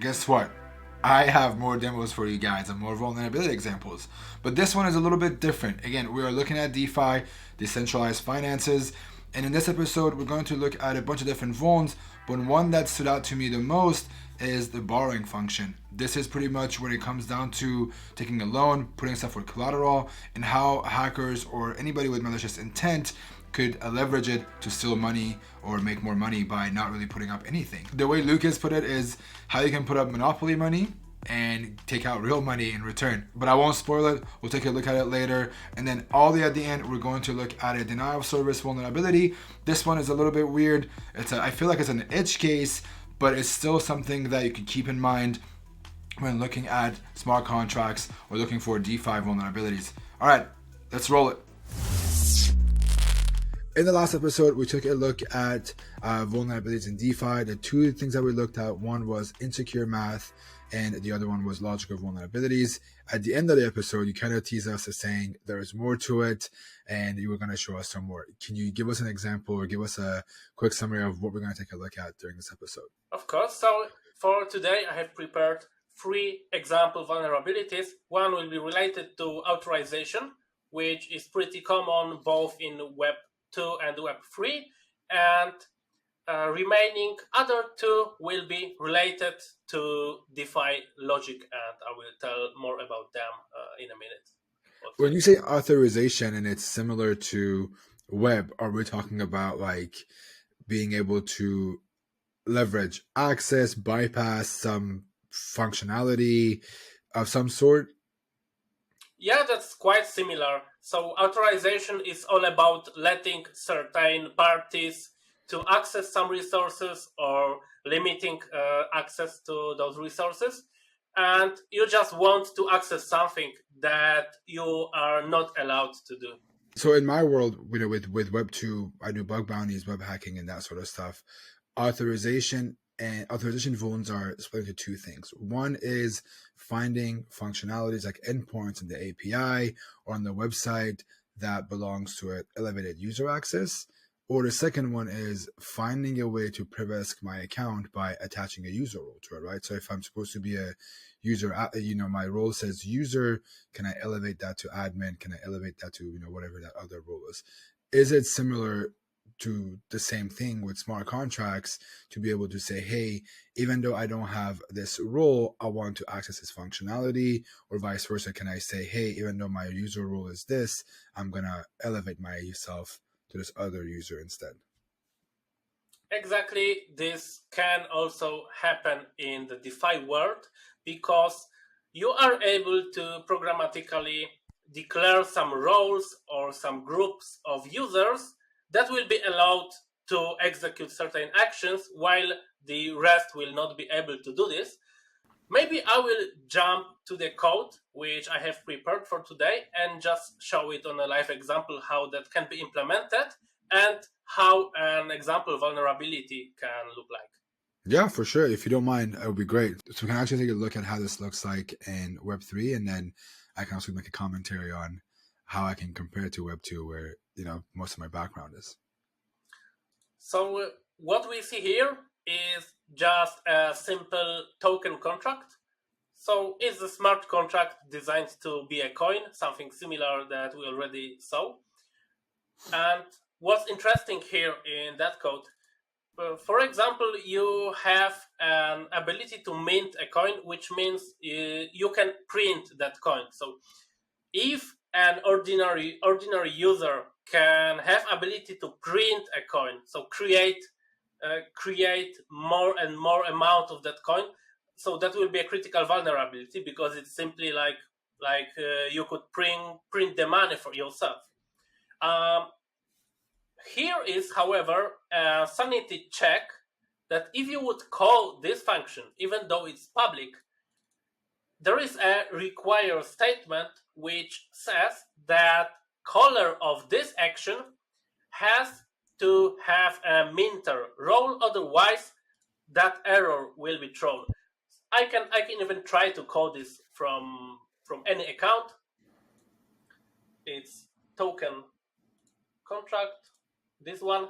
guess what? I have more demos for you guys and more vulnerability examples. But this one is a little bit different. Again, we are looking at DeFi, decentralized finances. And in this episode, we're going to look at a bunch of different vulns. But one that stood out to me the most is the borrowing function. This is pretty much when it comes down to taking a loan, putting stuff for collateral, and how hackers or anybody with malicious intent could leverage it to steal money or make more money by not really putting up anything. The way Lucas put it is how you can put up monopoly money and take out real money in return. But I won't spoil it. We'll take a look at it later. And then all the way at the end, we're going to look at a denial of service vulnerability. This one is a little bit weird. I feel like it's an edge case, but it's still something that you can keep in mind when looking at smart contracts or looking for DeFi vulnerabilities. All right, let's roll it. In the last episode, we took a look at vulnerabilities in DeFi. The two things that we looked at, one was insecure math, and the other one was logical vulnerabilities. At the end of the episode, you kind of teased us as saying there is more to it, and you were going to show us some more. Can you give us an example or give us a quick summary of what we're going to take a look at during this episode? Of course. So for today, I have prepared 3 example vulnerabilities. One will be related to authorization, which is pretty common both in Web 2 and Web 3, and remaining other 2 will be related to DeFi logic, and I will tell more about them in a minute. When you say authorization and it's similar to web, are we talking about like being able to leverage access, bypass some functionality of some sort? Yeah, that's quite similar. So authorization is all about letting certain parties to access some resources or limiting access to those resources. And you just want to access something that you are not allowed to do. So in my world, with Web 2, I do bug bounties, web hacking, and that sort of stuff. Authorization vulns are split into 2 things. One is finding functionalities like endpoints in the API or on the website that belongs to an elevated user access. Or the second one is finding a way to privacy my account by attaching a user role to it, right? So if I'm supposed to be a user, my role says user, can I elevate that to admin? Can I elevate that to, whatever that other role is? Is it similar to the same thing with smart contracts to be able to say, hey, even though I don't have this role, I want to access this functionality, or vice versa? Can I say, hey, even though my user role is this, I'm going to elevate myself to this other user instead? Exactly. This can also happen in the DeFi world because you are able to programmatically declare some roles or some groups of users that will be allowed to execute certain actions while the rest will not be able to do this. Maybe I will jump to the code which I have prepared for today and just show it on a live example how that can be implemented and how an example vulnerability can look like. Yeah, for sure. If you don't mind, it would be great. So we can actually take a look at how this looks like in Web 3, and then I can also make a commentary on how I can compare it to Web 2, where most of my background is. So what we see here is just a simple token contract. So it's a smart contract designed to be a coin, something similar that we already saw. And what's interesting here in that code, for example, you have an ability to mint a coin, which means you can print that coin. So if an ordinary user can have ability to print a coin, so create more and more amount of that coin, so that will be a critical vulnerability because it's simply like you could print the money for yourself. Here is, however, a sanity check that if you would call this function, even though it's public, there is a require statement which says that caller of this action has to have a minter role, otherwise that error will be thrown. I can even try to call this from any account. It's token contract, this one,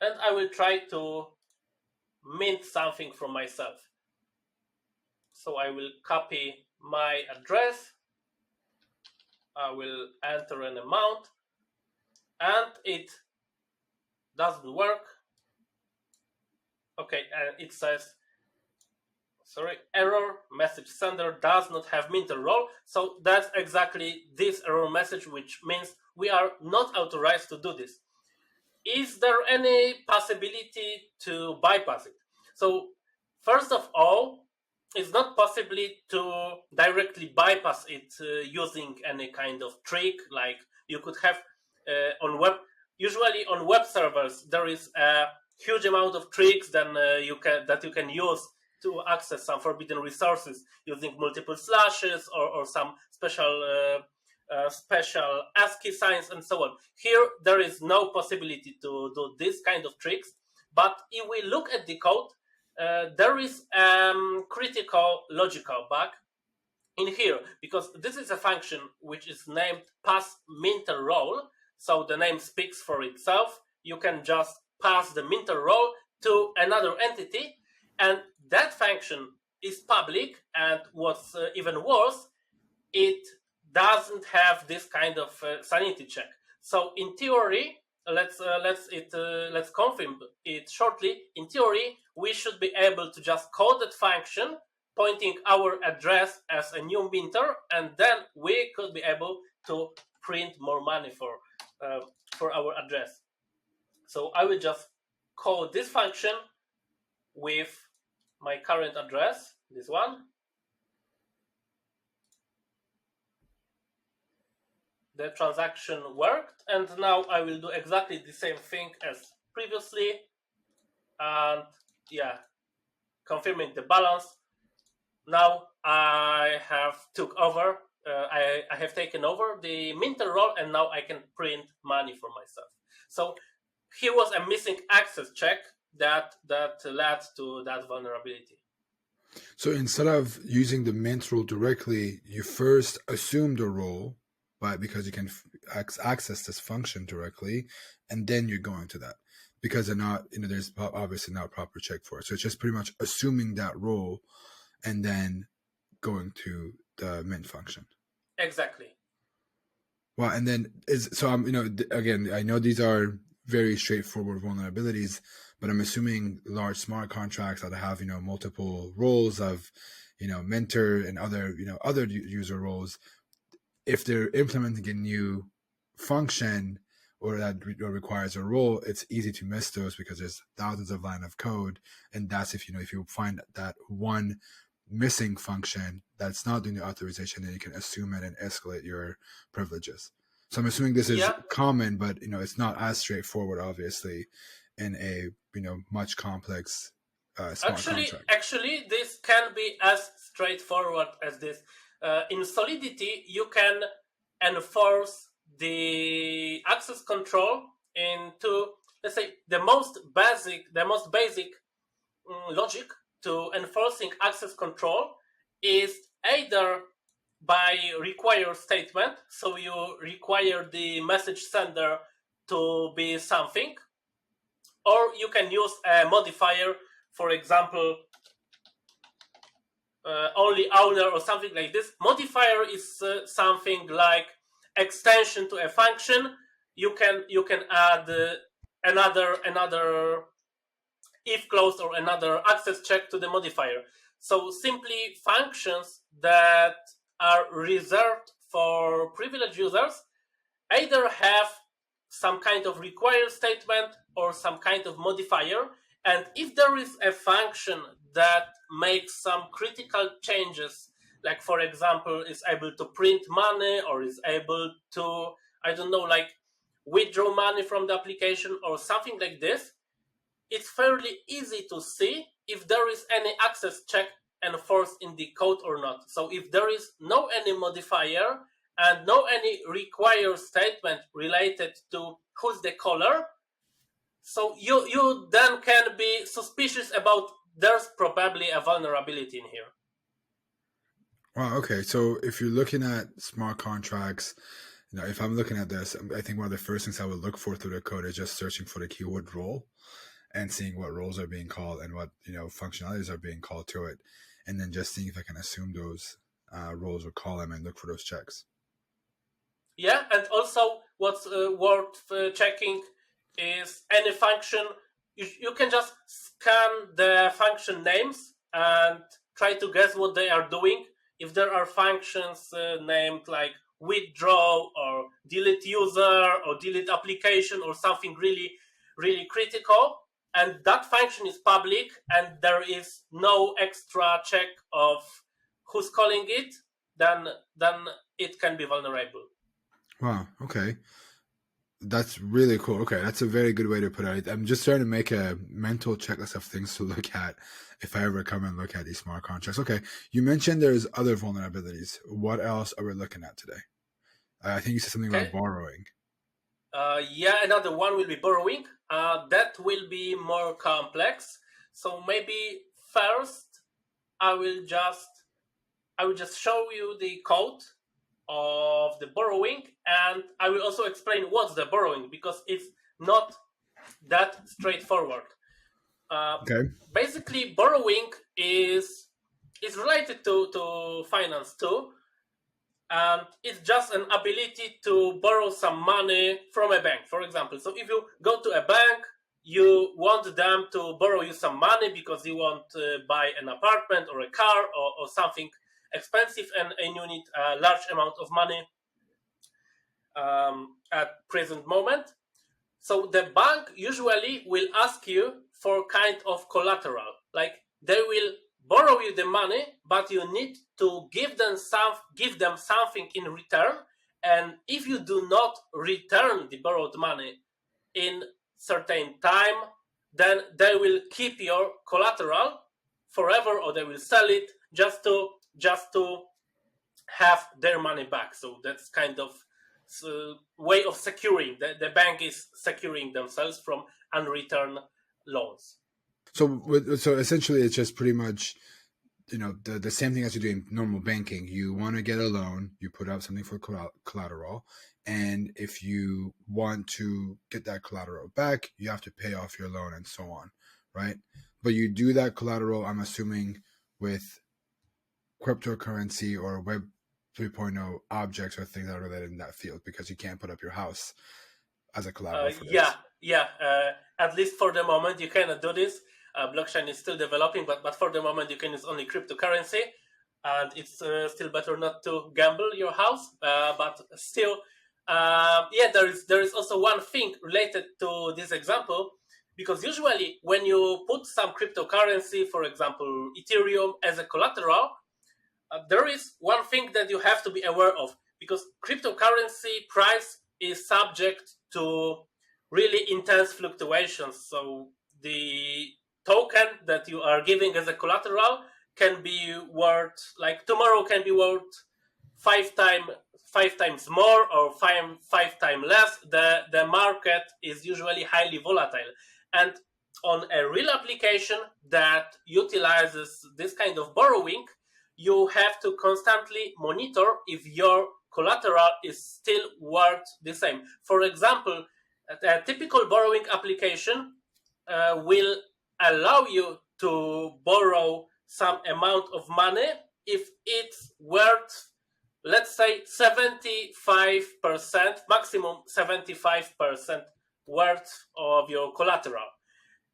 and I will try to mint something from myself. So I will copy my address. I will enter an amount, and it doesn't work. Okay, and it says, sorry, error, message sender does not have minter role. So that's exactly this error message, which means we are not authorized to do this. Is there any possibility to bypass it? So first of all, it's not possible to directly bypass it using any kind of trick. Like you could have usually on web servers, there is a huge amount of tricks that you can use to access some forbidden resources using multiple slashes or some special ASCII signs and so on. Here, there is no possibility to do this kind of tricks. But if we look at the code, there is critical logical bug in here, because this is a function which is named pass minter role. So the name speaks for itself. You can just pass the minter role to another entity, and that function is public. And what's even worse, it doesn't have this kind of sanity check. So in theory, let's confirm it shortly. In theory, we should be able to just call that function, pointing our address as a new minter, and then we could be able to print more money for our address. So I will just call this function with my current address, this one. The transaction worked, and now I will do exactly the same thing as previously, and yeah, confirming the balance. Now I have I have taken over the minter role, and now I can print money for myself. So here was a missing access check that led to that vulnerability. So instead of using the mint rule directly, you first assume the role, because you can access this function directly, and then you're going to that, because they're not, there's obviously not a proper check for it. So it's just pretty much assuming that role and then going to the mint function. Exactly. Well, and then again, I know these are very straightforward vulnerabilities, but I'm assuming large smart contracts that have, multiple roles of, minter and other user roles, if they're implementing a new function or that requires a role, it's easy to miss those because there's thousands of lines of code. And that's if you find that one missing function that's not doing the authorization, then you can assume it and escalate your privileges. So I'm assuming this is common, but it's not as straightforward, obviously, in a much complex smart contract. Actually, this can be as straightforward as this. In Solidity, you can enforce the access control into, let's say, the most basic logic to enforcing access control is either by require statement, so you require the message sender to be something, or you can use a modifier, for example, only owner or something like this. Modifier is something like extension to a function. You can add another if clause or another access check to the modifier. So simply functions that are reserved for privileged users either have some kind of require statement or some kind of modifier. And if there is a function that makes some critical changes, like for example, is able to print money or is able to, withdraw money from the application or something like this, it's fairly easy to see if there is any access check enforced in the code or not. So if there is no any modifier and no any require statement related to who's the caller, so you then can be suspicious about there's probably a vulnerability in here. Wow, okay. So if you're looking at smart contracts, if I'm looking at this, I think one of the first things I would look for through the code is just searching for the keyword role and seeing what roles are being called and what, functionalities are being called to it. and then just seeing if I can assume those roles or call them and look for those checks. Yeah, and also what's worth checking is any function. You can just scan the function names and try to guess what they are doing. If there are functions named like withdraw or delete user or delete application or something really, really critical, and that function is public and there is no extra check of who's calling it, then it can be vulnerable. Wow. Okay. That's really cool. Okay, that's a very good way to put it. I'm just trying to make a mental checklist of things to look at if I ever come and look at these smart contracts. Okay, you mentioned there's other vulnerabilities. What else are we looking at today? I think you said something about borrowing. Yeah, another one will be borrowing. That will be more complex. So maybe first I will just show you the code of the borrowing, and I will also explain what's the borrowing because it's not that straightforward. Okay. Basically, borrowing is related to finance too, and it's just an ability to borrow some money from a bank, for example. So if you go to a bank, you want them to borrow you some money because you want to buy an apartment or a car or something expensive, and you need a large amount of money at present moment. So the bank usually will ask you for kind of collateral, like they will borrow you the money, but you need to give them something in return. And if you do not return the borrowed money in certain time, then they will keep your collateral forever, or they will sell it just to have their money back. So that's kind of way of securing. The bank is securing themselves from unreturned loans. So essentially, it's just pretty much the same thing as you do in normal banking. You want to get a loan, you put out something for collateral, and if you want to get that collateral back, you have to pay off your loan and so on, right? But you do that collateral, I'm assuming, with cryptocurrency or Web 3.0 objects or things that are related in that field, because you can't put up your house as a collateral for this. Yeah. At least for the moment, you cannot do this. Blockchain is still developing, but for the moment, you can use only cryptocurrency, and it's still better not to gamble your house. But still, there is also one thing related to this example, because usually when you put some cryptocurrency, for example, Ethereum, as a collateral, there is one thing that you have to be aware of, because cryptocurrency price is subject to really intense fluctuations. So the token that you are giving as a collateral can be worth, like tomorrow can be worth five times more or five times less. The market is usually highly volatile, and on a real application that utilizes this kind of borrowing, you have to constantly monitor if your collateral is still worth the same. For example, a typical borrowing application will allow you to borrow some amount of money if it's worth, let's say, 75%, maximum 75% worth of your collateral.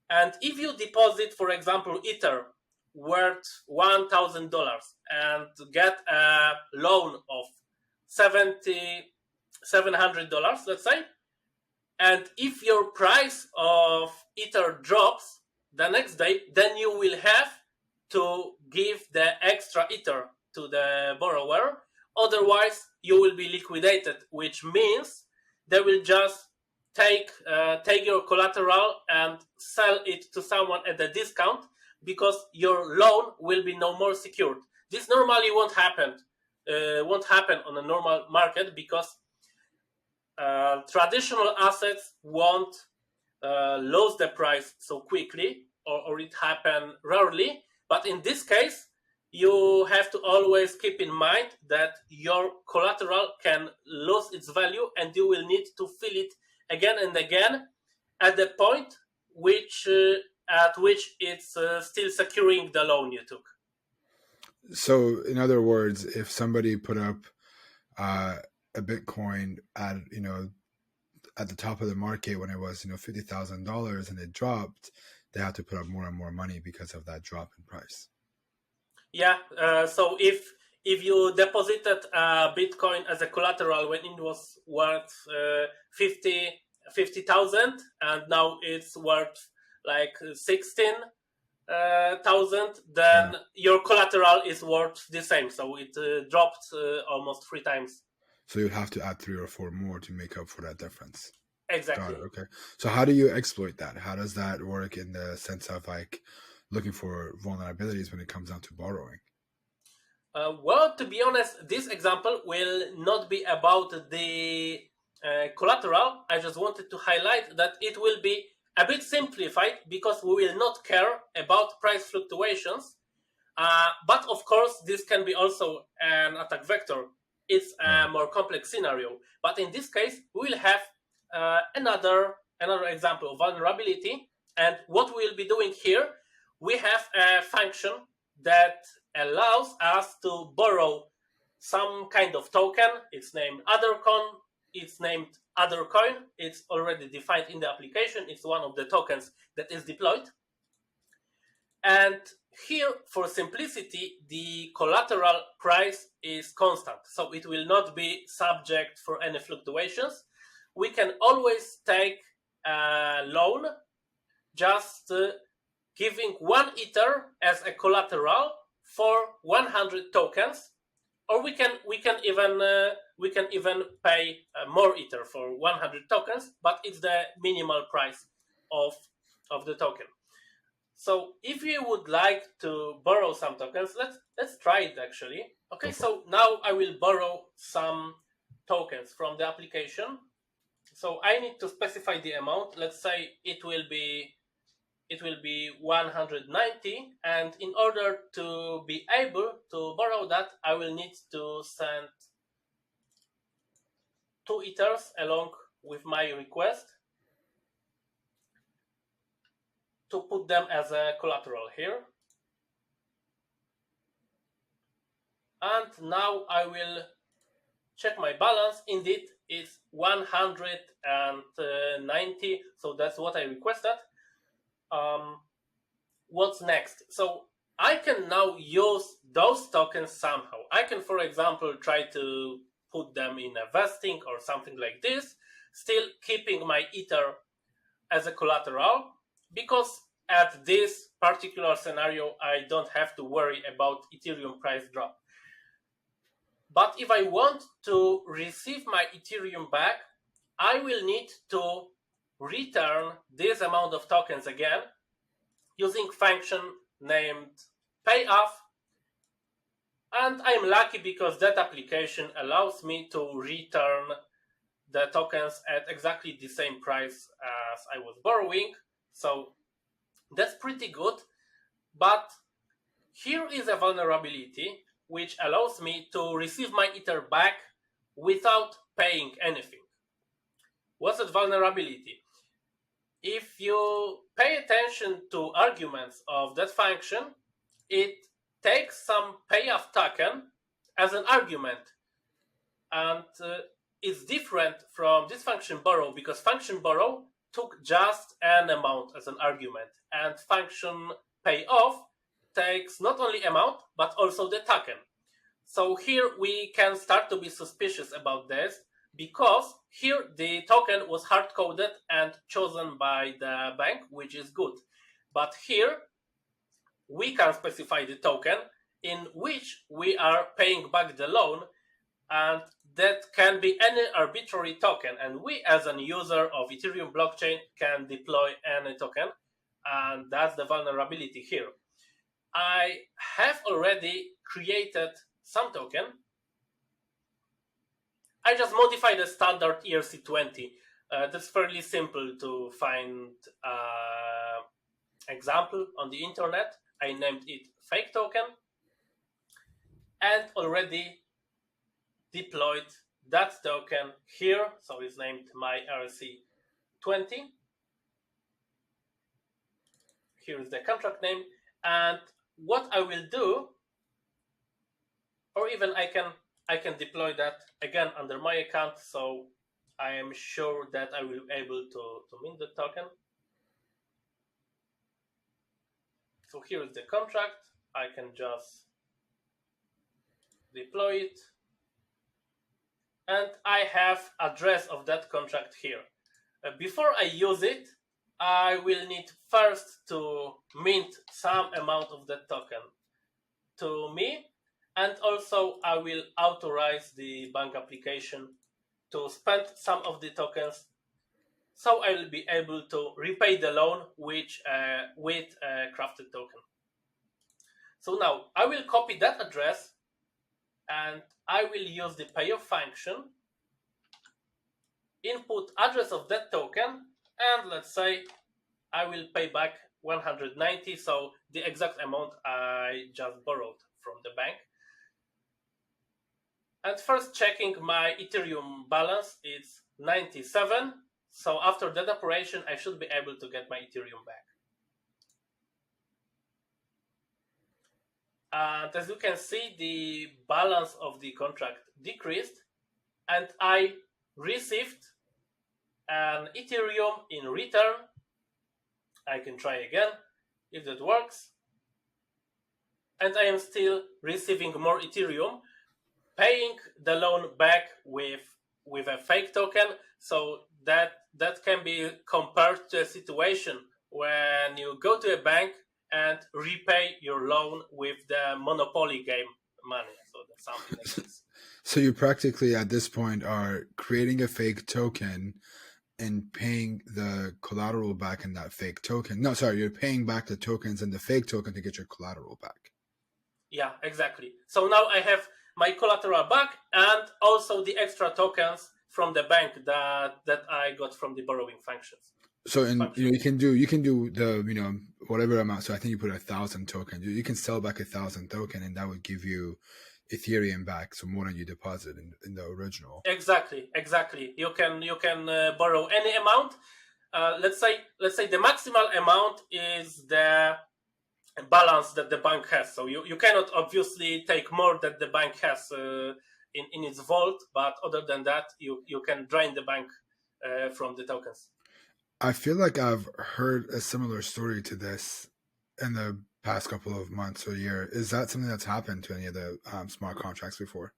And if you deposit, for example, Ether worth $1,000 and get a loan of $700, let's say, and if your price of Ether drops the next day, then you will have to give the extra Ether to the borrower. Otherwise, you will be liquidated, which means they will just take your collateral and sell it to someone at a discount, because your loan will be no more secured. This normally won't happen on a normal market, because traditional assets won't lose the price so quickly, or it happen rarely. But in this case, you have to always keep in mind that your collateral can lose its value, and you will need to fill it again and again at the point at which it's still securing the loan you took. So, in other words, if somebody put up a Bitcoin at at the top of the market when it was $50,000 and it dropped, they have to put up more and more money because of that drop in price. Yeah. So if you deposited Bitcoin as a collateral when it was worth 50,000 and now it's worth like 16,000, then Yeah. your collateral is worth the same. So it dropped almost 3 times. So you'd have to add 3 or 4 more to make up for that difference. Got Exactly. it. Okay. So how do you exploit that? How does that work in the sense of like looking for vulnerabilities when it comes down to borrowing? Well, to be honest, this example will not be about the collateral. I just wanted to highlight that it will be a bit simplified because we will not care about price fluctuations. But of course, this can be also an attack vector. It's a Right. more complex scenario. But in this case, we will have another example of vulnerability. And what we'll be doing here, we have a function that allows us to borrow some kind of token. It's named othercoin. It's named other coin. It's already defined in the application. It's one of the tokens that is deployed. And here, for simplicity, the collateral price is constant, so it will not be subject for any fluctuations. We can always take a loan, just giving 1 Ether as a collateral for 100 tokens, or we can even pay more Ether for 100 tokens, but it's the minimal price of the token. So if you would like to borrow some tokens, let's try it actually. Okay, so now I will borrow some tokens from the application. So I need to specify the amount. Let's say it will be 190, and in order to be able to borrow that, I will need to send 2 Ethers along with my request to put them as a collateral here. And now I will check my balance. Indeed, it's 190, so that's what I requested. What's next? So I can now use those tokens somehow. I can, for example, try to put them in a vesting or something like this, still keeping my Ether as a collateral, because at this particular scenario, I don't have to worry about Ethereum price drop. But if I want to receive my Ethereum back, I will need to return this amount of tokens again using function named payoff. And I'm lucky because that application allows me to return the tokens at exactly the same price as I was borrowing. So that's pretty good. But here is a vulnerability which allows me to receive my Ether back without paying anything. What's that vulnerability? If you pay attention to arguments of that function, it takes some payoff token as an argument. And it's different from this function borrow, because function borrow took just an amount as an argument, and function payoff takes not only amount but also the token. So here we can start to be suspicious about this, because here the token was hard-coded and chosen by the bank, which is good. But here we can specify the token in which we are paying back the loan, and that can be any arbitrary token, and we as a user of Ethereum blockchain can deploy any token, and that's the vulnerability here. I have already created some token. I just modified the standard ERC20. That's fairly simple to find example on the internet. I named it fake token and already deployed that token here. So it's named my ERC20. Here is the contract name. And what I will do even I can deploy that again under my account, so I am sure that I will be able to mint the token. So here is the contract. I can just deploy it, and I have address of that contract here. Before I use it, I will need first to mint some amount of that token to me, and also I will authorize the bank application to spend some of the tokens, so I will be able to repay the loan with a crafted token. So now I will copy that address, and I will use the payoff function, input address of that token, and let's say I will pay back 190, so the exact amount I just borrowed from the bank. And first checking my Ethereum balance, it's 97. So after that operation, I should be able to get my Ethereum back. And as you can see, the balance of the contract decreased, and I received an Ethereum in return. I can try again if that works. And I am still receiving more Ethereum, paying the loan back with a fake token. So that can be compared to a situation when you go to a bank and repay your loan with the Monopoly game money. So that's something like this. So you practically at this point are creating a fake token and paying the collateral back in that fake token. No, sorry, you're paying back the tokens and the fake token to get your collateral back. Yeah, exactly. So now I have my collateral back and also the extra tokens from the bank that I got from the borrowing functions. So you can do the whatever amount. So I think you put 1,000 tokens. You can sell back 1,000 token, and that would give you Ethereum back, so more than you deposit in the original. Exactly. You can borrow any amount. Let's say the maximal amount is the balance that the bank has. So you cannot obviously take more than the bank has in its vault, but other than that, you can drain the bank from the tokens. I feel like I've heard a similar story to this in the past couple of months or year. Is that something that's happened to any of the smart contracts before?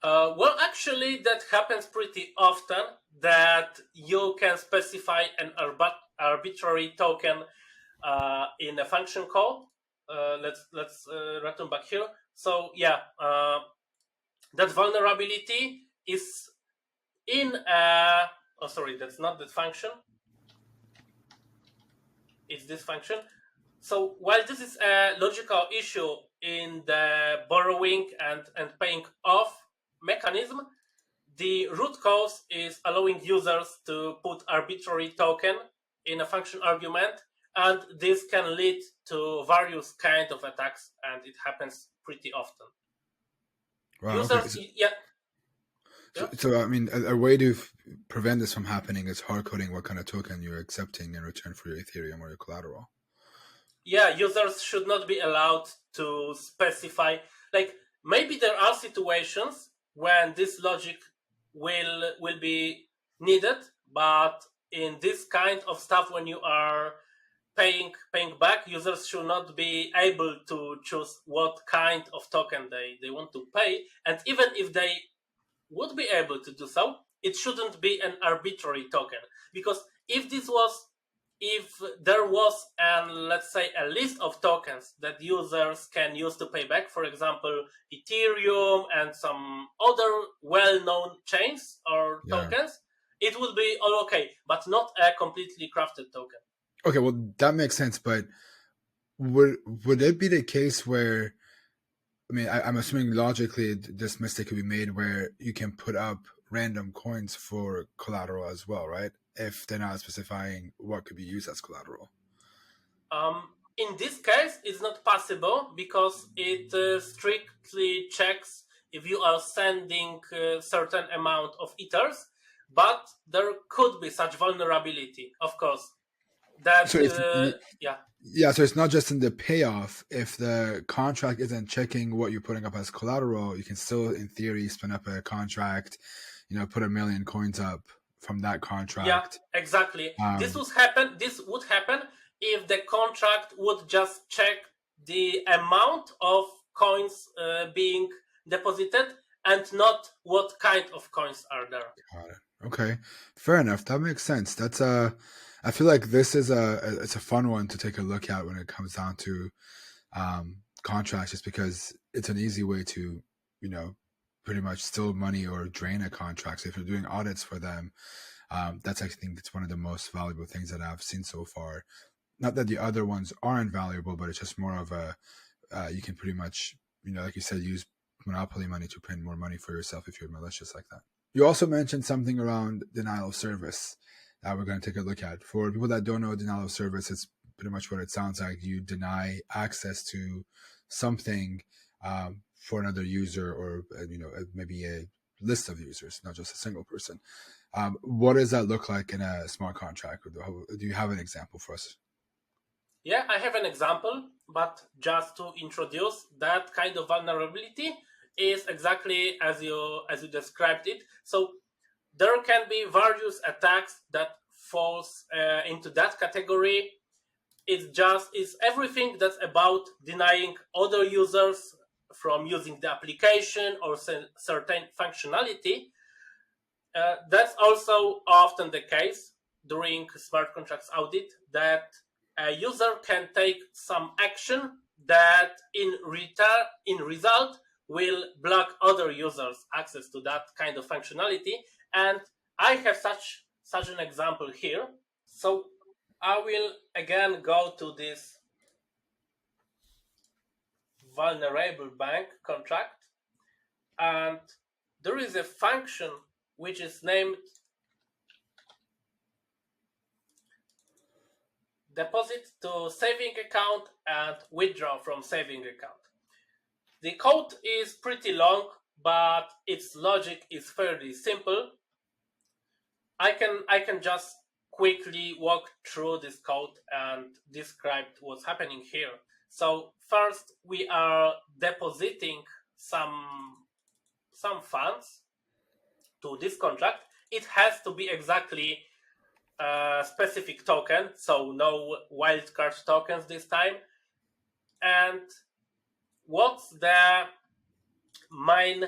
Well, actually, that happens pretty often, that you can specify an arbitrary token in a function call. Let's return back here. So yeah, that vulnerability is in oh, sorry, that's not that function. It's this function. So while this is a logical issue in the borrowing and paying off mechanism, the root cause is allowing users to put arbitrary token in a function argument, and this can lead to various kind of attacks, and it happens pretty often. Wow, Users, okay. yeah. So I mean, a way to prevent this from happening is hard coding what kind of token you're accepting in return for your Ethereum or your collateral. Yeah, users should not be allowed to specify. Like, maybe there are situations when this logic will be needed, but in this kind of stuff, when you are paying back, users should not be able to choose what kind of token they want to pay. And even if they would be able to do so, it shouldn't be an arbitrary token, because if there was let's say a list of tokens that users can use to pay back, for example Ethereum and some other well-known chains or tokens, it would be all okay, but not a completely crafted token. Okay, well that makes sense, but would it be the case where, I mean, I'm assuming logically this mistake could be made where you can put up random coins for collateral as well, right? If they're not specifying what could be used as collateral. In this case, it's not possible because it strictly checks if you are sending a certain amount of ethers, but there could be such vulnerability, of course. that So it's yeah. yeah, so it's not just in the payoff. If the contract isn't checking what you're putting up as collateral, you can still, in theory, spin up a contract, put 1,000,000 coins up from that Yeah, contract. exactly. This would happen if the contract would just check the amount of coins being deposited and not what kind of coins are there. Got it. Okay, fair enough. That makes sense. I feel like this is it's a fun one to take a look at when it comes down to contracts, just because it's an easy way to, you know, pretty much steal money or drain a contract. So if you're doing audits for them, that's, I think, it's one of the most valuable things that I've seen so far. Not that the other ones aren't valuable, but it's just more of a you can pretty much, like you said, use monopoly money to print more money for yourself if you're malicious like that. You also mentioned something around denial of service that we're going to take a look at. For people that don't know denial of service, it's pretty much what it sounds like. You deny access to something for another user, or maybe a list of users, not just a single person. What does that look like in a smart contract? Do you have an example for us? Yeah, I have an example, but just to introduce that kind of vulnerability is exactly as you described it. So there can be various attacks that falls into that category. It's everything that's about denying other users from using the application or certain functionality. That's also often the case during smart contracts audit, that a user can take some action that in result will block other users access to that kind of functionality. And I have such an example here. So I will again go to this vulnerable bank contract, and there is a function which is named deposit to saving account and withdraw from saving account. The code is pretty long, but its logic is fairly simple. I can just quickly walk through this code and describe what's happening here. So first we are depositing some funds to this contract. It has to be exactly a specific token, so no wildcard tokens this time. And what's the main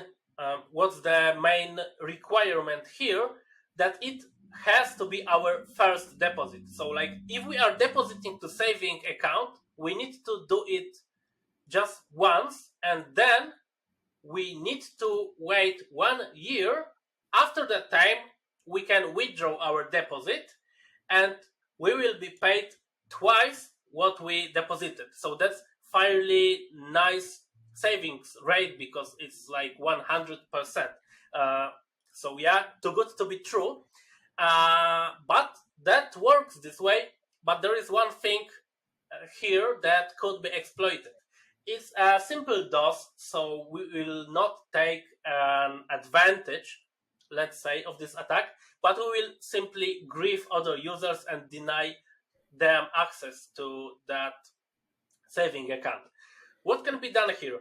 requirement here? That it has to be our first deposit. So like if we are depositing to saving account, we need to do it just once, and then we need to wait 1 year. After that time we can withdraw our deposit, and we will be paid twice what we deposited. So that's fairly nice savings rate, because it's like 100%. So yeah, too good to be true. But that works this way. But there is one thing here that could be exploited. It's a simple DOS, so we will not take an advantage, let's say, of this attack, but we will simply grief other users and deny them access to that saving account. What can be done here?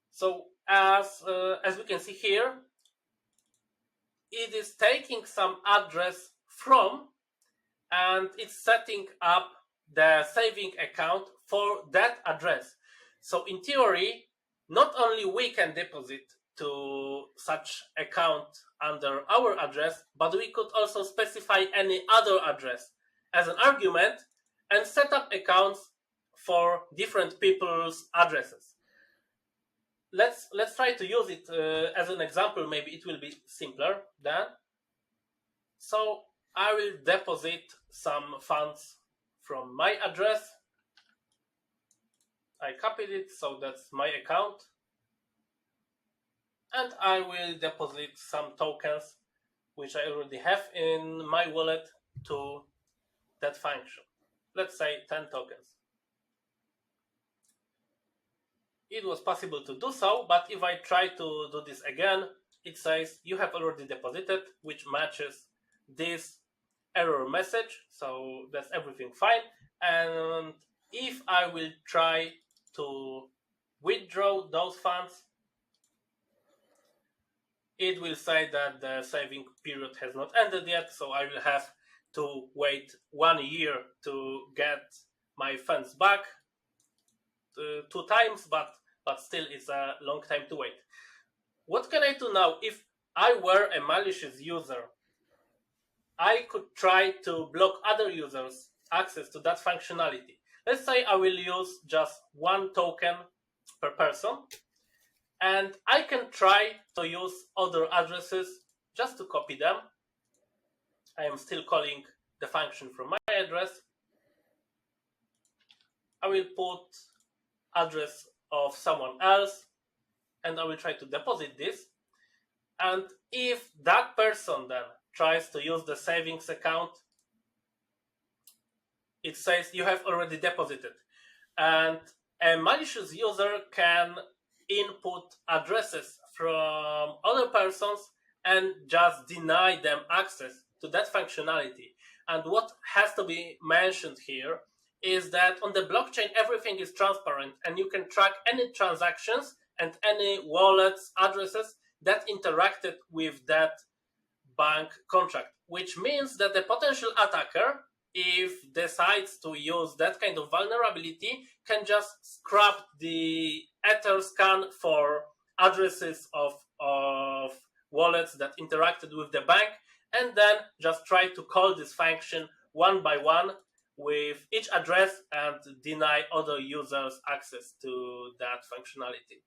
So as we can see here, it is taking some address from, and it's setting up the saving account for that address. So in theory, not only we can deposit to such account under our address, but we could also specify any other address as an argument and set up accounts for different people's addresses. Let's try to use it as an example. Maybe it will be simpler then. So I will deposit some funds from my address. I copied it, so that's my account. And I will deposit some tokens, which I already have in my wallet, to that function. Let's say 10 tokens. It was possible to do so, but if I try to do this again, it says you have already deposited, which matches this error message, so that's everything fine. And if I will try to withdraw those funds, it will say that the saving period has not ended yet, so I will have to wait 1 year to get my funds back 2 times, but still it's a long time to wait. What can I do now? If I were a malicious user, I could try to block other users' access to that functionality. Let's say I will use just one token per person, and I can try to use other addresses just to copy them. I am still calling the function from my address. I will put address of someone else, and I will try to deposit this. And if that person then tries to use the savings account, it says you have already deposited. And a malicious user can input addresses from other persons and just deny them access to that functionality. And what has to be mentioned here is that on the blockchain, everything is transparent and you can track any transactions and any wallets, addresses that interacted with that bank contract, which means that the potential attacker, if decides to use that kind of vulnerability, can just scrap the Ether scan for addresses of wallets that interacted with the bank, and then just try to call this function one by one with each address and deny other users access to that functionality.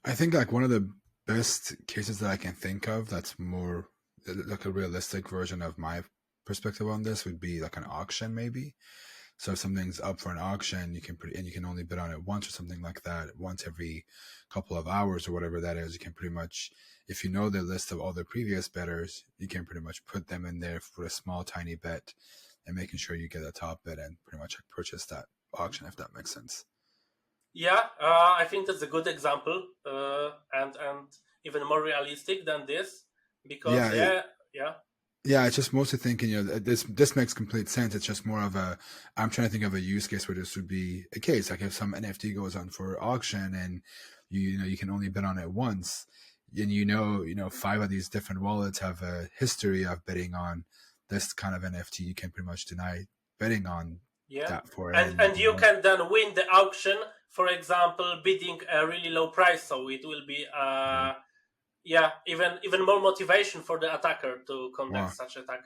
I think like one of the best cases that I can think of that's more like a realistic version of my perspective on this would be like an auction, maybe. So if something's up for an auction, you can only bid on it once or something like that, once every couple of hours or whatever that is. You can pretty much, if you know the list of all the previous bettors, you can pretty much put them in there for a small tiny bet and making sure you get a top bid and pretty much purchase that auction, if that makes sense. Yeah, I think that's a good example, and even more realistic than this, because yeah, it's just mostly thinking, this makes complete sense. It's just more of I'm trying to think of a use case where this would be a case. Like if some NFT goes on for auction and you can only bid on it once, and 5 of these different wallets have a history of bidding on this kind of NFT, you can pretty much deny bidding on that for it. And you can then win the auction, for example, bidding a really low price, so it will be even more motivation for the attacker to conduct such attack.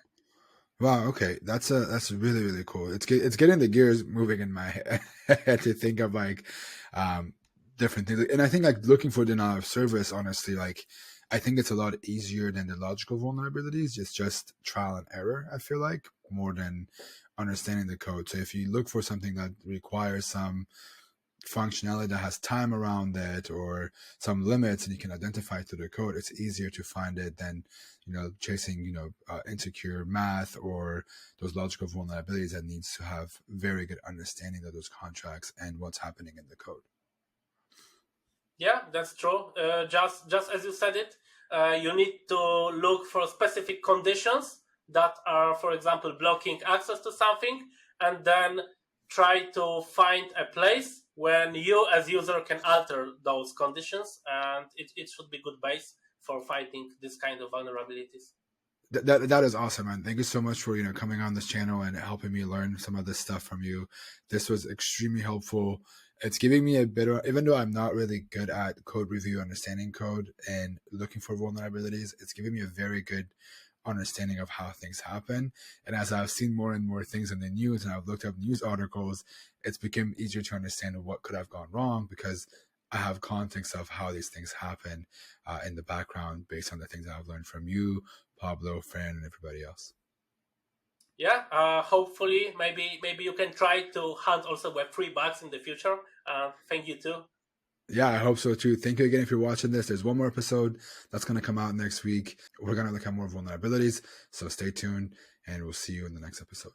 Wow. Okay, that's really, really cool. It's getting the gears moving in my head to think of like different things, and I think like looking for denial of service. Honestly, like I think it's a lot easier than the logical vulnerabilities. It's just trial and error. I feel like more than understanding the code. So if you look for something that requires some functionality that has time around it or some limits and you can identify through the code, it's easier to find it than chasing insecure math or those logical vulnerabilities that needs to have very good understanding of those contracts and what's happening in the code. Yeah, that's true. Just as you said it, you need to look for specific conditions that are, for example, blocking access to something, and then try to find a place when you as user can alter those conditions, and it should be good base for fighting this kind of vulnerabilities. That is awesome, man. Thank you so much for coming on this channel and helping me learn some of this stuff from you. This was extremely helpful. It's giving me a better, even though I'm not really good at code review, understanding code and looking for vulnerabilities, it's giving me a very good understanding of how things happen. And as I've seen more and more things in the news and I've looked up news articles, it's become easier to understand what could have gone wrong because I have context of how these things happen in the background based on the things that I've learned from you, Pablo, Fran, and everybody else. Yeah, hopefully maybe you can try to hunt also Web3 bugs in the future. Thank you too. Yeah, I hope so too. Thank you again if you're watching this. There's one more episode that's going to come out next week. We're going to look at more vulnerabilities. So stay tuned and we'll see you in the next episode.